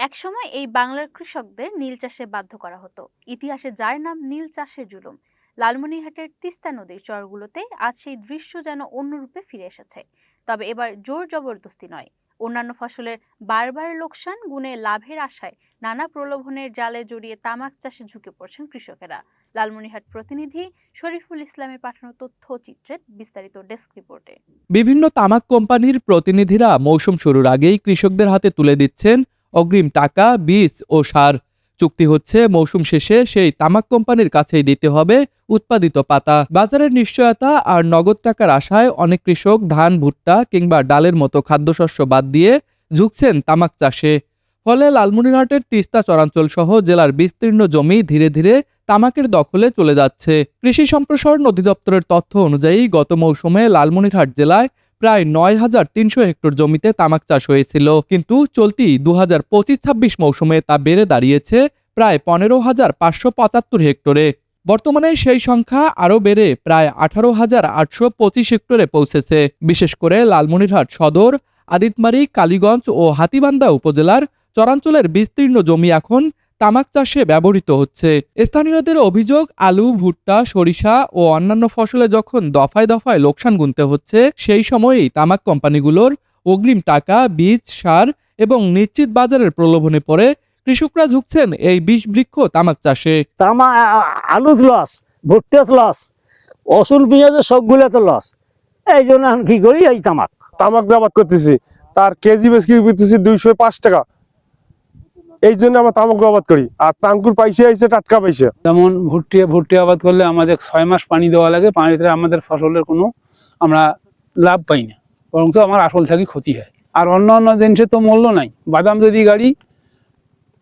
একসময় এই বাংলার কৃষকদের নীল চাষে বাধ্য করা হতো। ইতিহাসে যার নাম নীল চাষের জুলুম। লালমনিরহাটের তিস্তা নদীর চরগুলোতে আজ সেই দৃশ্য যেন অন্য রূপে ফিরে এসেছে। তবে এবার জোর জবরদস্তি নয়, অন্যান্য ফসলের বারবার লোকসান গুণে লাভের আশায় নানা প্রলোভনের জালে জড়িয়ে তামাক চাষে ঝুঁকে পড়ছেন কৃষকেরা। লালমনিরহাট প্রতিনিধি শরীফুল ইসলামের পাঠানো তথ্যচিত্রের বিস্তারিত ডেস্ক রিপোর্টে। বিভিন্ন তামাক কোম্পানির প্রতিনিধিরা মৌসুম শুরুর আগেই কৃষকদের হাতে তুলে দিচ্ছেন অগ্রিম টাকা, বীজ ও সার। চুক্তি হচ্ছে মৌসুম শেষে সেই তামাক কোম্পানির কাছেই দিতে হবে উৎপাদিত পাতা। বাজারের নিশ্চয়তা আর নগদ টাকার আশায় অনেক কৃষক ধান, ভুট্টা কিংবা ডালের মতো খাদ্যশস্য বাদ দিয়ে ঝুঁকছেন তামাক চাষে। ফলে লালমনিরহাটের তিস্তা চরাঞ্চল সহ জেলার বিস্তীর্ণ জমি ধীরে ধীরে তামাকের দখলে চলে যাচ্ছে। কৃষি সম্প্রসারণ অধিদপ্তরের তথ্য অনুযায়ী গত মৌসুমে লালমনিরহাট জেলায় প্রায় ৯,৩০০ হেক্টর জমিতে তামাক চাষ হয়েছিল, কিন্তু চলতি ২০২৫-২৬ মৌসুমে তা বেড়ে দাঁড়িয়েছে প্রায় ১৫,৫৭৫ হেক্টরে। বর্তমানে সেই সংখ্যা আরও বেড়ে প্রায় ১৮,৮২৫ হেক্টরে পৌঁছেছে। বিশেষ করে লালমনিরহাট সদর, আদিতমারি, কালীগঞ্জ ও হাতীবান্ধা উপজেলার চরাঞ্চলের বিস্তীর্ণ জমি এখন তামাক চাষে ব্যবহৃত হচ্ছে। স্থানীয়দের অভিযোগ, আলু, ভুট্টা, সরিষা ও অন্যান্য ফসলে যখন দফায় দফায় লোকসান গুনতে হচ্ছে, সেই সময়েই তামাক কোম্পানিগুলোর অগ্রিম টাকা, বীজ, সার এবং নিশ্চিত বাজারের প্রলোভনে পড়ে কৃষকরা ঝুঁকছেন এই বিষবৃক্ষ তামাক চাষে। আলু লস, ভুট্টা লস, অসুল পেঁয়াজের সবগুলো তো লস। এই জন্য এখন কি করি, এই তামাক জাবাদ করতেছি, তার কেজি বেশি বিক্রি 205 টাকা। এই জন্য আমরা তামাক আবাদ করি। আর তাঙ্কুর পয়সা আইছে টাটকা পয়সা। যেমন ভুট্টি আবাদ করলে আমাদের 6 মাস পানি দেওয়া লাগে। পানিতে আমাদের ফসলের কোনো আমরা লাভ পাই না, বরং আমার আসল থেকে ক্ষতি হয়। আর অন্য অন্য জিনিসের তো মূল্য নাই। বাদাম যদি গাড়ি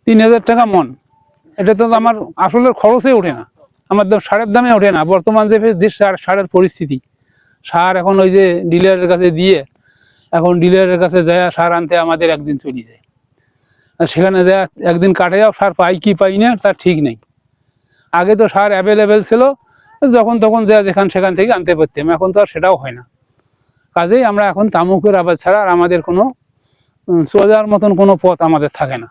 3,000 টাকা মন, এটা তো আমার আসলের খরচে ওঠে না, আমার সারের দামে ওঠে না। বর্তমান যে সারের পরিস্থিতি, সার এখন ওই যে ডিলারের কাছে দিয়ে, এখন ডিলারের কাছে যায় সার আনতে আমাদের একদিন চলে যায়। সেখানে যা একদিন কাটে যাও, সার পাই কি পাই না তার ঠিক নেই। আগে তো সার অ্যাভেলেবেল ছিল, যখন তখন যা যেখান সেখান থেকে আনতে পারতাম। এখন তো আর সেটাও হয় না। কাজেই আমরা এখন তামাকের আবাদ ছাড়া আর আমাদের কোনো চলার মতন কোনো পথ আমাদের থাকে না।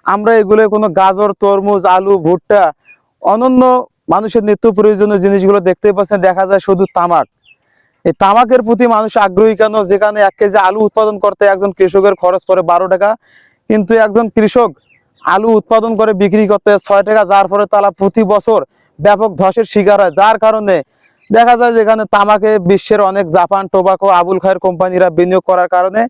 আমরা এগুলো কোনো গাজর, তরমুজ, আলু, ভুট্টা, অনন্য মানুষের নিত্য প্রয়োজনীয় জিনিসগুলো দেখতে পাচ্ছেন, দেখা যায় শুধু তামাক। এই তামাকের প্রতি মানুষ আগ্রহী কেন? যেখানে 1 কেজি আলু উৎপাদন করতে একজন কৃষকের খরচ পড়ে 12 টাকা, কিন্তু একজন কৃষক আলু উৎপাদন করে বিক্রি করতে 6 টাকা, যার ফলে তারা প্রতি বছর ব্যাপক ধসের শিকার হয়। যার কারণে দেখা যায় যেখানে তামাকে বিশ্বের অনেক জাপান, টোবাকো, আবুল খায়ের কোম্পানিরা বিনিয়োগ করার কারণে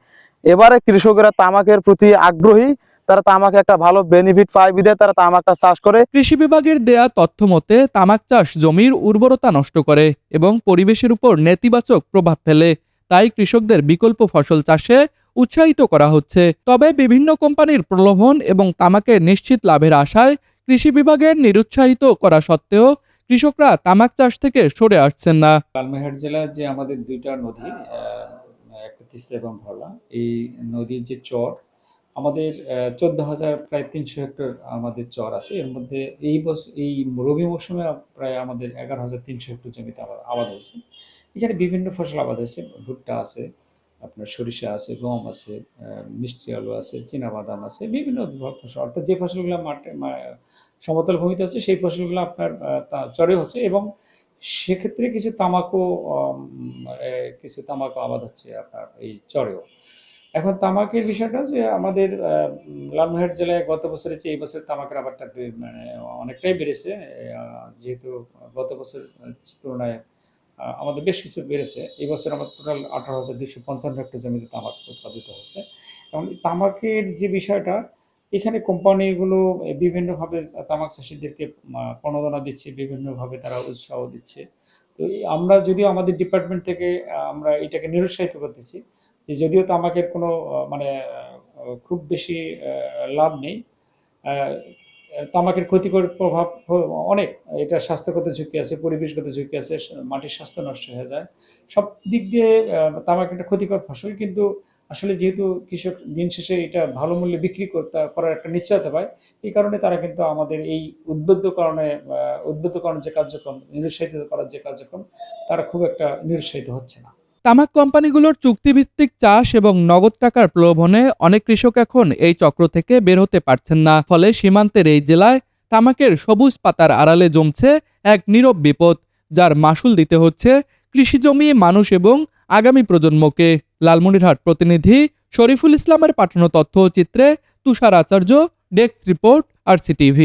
এবারে কৃষকেরা তামাকের প্রতি আগ্রহী। তারা তামাকে একটা ভালো বেনিফিট পায় বিধায় তারা তামাকটা চাষ করে। কৃষি বিভাগের দেয়া তথ্য মতে তামাক চাষ জমির উর্বরতা নষ্ট করে এবং পরিবেশের উপর নেতিবাচক প্রভাব ফেলে। তাই কৃষকদের বিকল্প ফসল চাষে উৎসাহিত করা হচ্ছে। তবে বিভিন্ন কোম্পানির প্রলোভন এবং তামাকের নিশ্চিত লাভের আশায় কৃষি বিভাগের নিরুৎসাহিত করা সত্ত্বেও কৃষকরা তামাক চাষ থেকে সরে আসছেন না। লালমনিরহাট জেলার যে আমাদের দুইটা নদী, একটা তিস্তা এবং ধরলা, এই নদীর যে চর আমাদের 14,000 প্রায় 300 হেক্টর আমাদের চর আছে। এর মধ্যে এই রবি মৌসুমে প্রায় আমাদের 11,300 হেক্টর জমিতে আবাদ হয়েছে। এখানে বিভিন্ন ফসল আবাদ হয়েছে। ভুট্টা আছে, আপনার সরিষা আছে, গম আছে, মিষ্টি আলু আছে, চীনাবাদাম আছে, বিভিন্ন ফসল। অর্থাৎ যে ফসলগুলো সমতল ভূমিতে আছে সেই ফসলগুলো আপনার চরে হচ্ছে, এবং সেক্ষেত্রে কিছু তামাকও আবাদ হচ্ছে আপনার এই চরেও। এখন তামাকের বিষয়টা যে আমাদের লালমনিরহাট জেলায় গত বছরের চেয়ে এই বছর তামাকের আবাদটা মানে অনেকটাই বেড়েছে। যেহেতু গত বছর তুলনায় আমাদের বেশ কিছু বেড়েছে। এই বছর আমার টোটাল 18,255 হেক্টর জমিতে তামাক উৎপাদিত হয়েছে। এবং তামাকের যে বিষয়টা, এখানে কোম্পানিগুলো বিভিন্নভাবে তামাক চাষিদেরকে প্রণোদনা দিচ্ছে, বিভিন্নভাবে তারা উৎসাহ দিচ্ছে। তো আমরা যদিও আমাদের ডিপার্টমেন্ট থেকে আমরা এটাকে নিরুৎসাহিত করতেছি যে যদিও তামাকের কোনো মানে খুব বেশি লাভ নেই, তামাকের ক্ষতিকর প্রভাব অনেক। এটা স্বাস্থ্যগত ঝুঁকি আছে, পরিবেশগত ঝুঁকি আছে, মাটির স্বাস্থ্য নষ্ট হয়ে যায়। সব দিক দিয়ে তামাক একটা ক্ষতিকর ফসল, কিন্তু আসলে যেহেতু কৃষক দিন শেষে এটা ভালো মূল্যে বিক্রি করার একটা নিশ্চয়তা পায়, এই কারণে তারা কিন্তু আমাদের এই উদ্বুদ্ধকরণ যে কার্যক্রম, নিরুৎসাহিত করার যে কার্যক্রম, তারা খুব একটা নিরুৎসাহিত হচ্ছে না। তামাক কোম্পানিগুলোর চুক্তিভিত্তিক চাষ এবং নগদ টাকার প্রলোভনে অনেক কৃষক এখন এই চক্র থেকে বের হতে পারছেন না। ফলে সীমান্তের এই জেলায় তামাকের সবুজ পাতার আড়ালে জমছে এক নীরব বিপদ, যার মাসুল দিতে হচ্ছে কৃষিজমি, মানুষ এবং আগামী প্রজন্মকে। লালমনিরহাট প্রতিনিধি শরীফুল ইসলামের পাঠানো তথ্যচিত্রে তুষার আচার্য, ডেস্ক রিপোর্ট, RCTV।